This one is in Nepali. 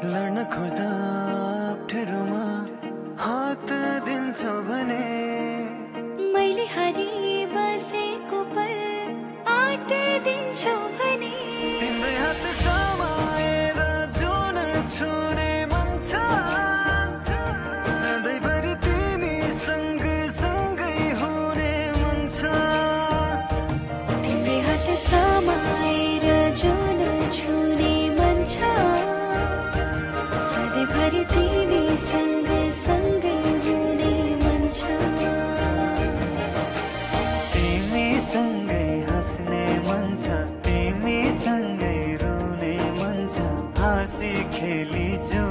लड्न खोज्दा अप्ठ्यारोमा हात दिन्छौ भने मैले हारी बसेको पल आँट दिन्छौ भने तिम्रै हात समाएर जुन छुने मन छ सधैँभरि तिमी सँगै हुने मन छ तिम्रै हात समाएर जुन छुने मन छ सधैँभरि तिमी सँगै हुने मन छ तिमीसँगै हाँस्ने मन छ तिमीसँगै रुने मन छ हाँसी खेली जो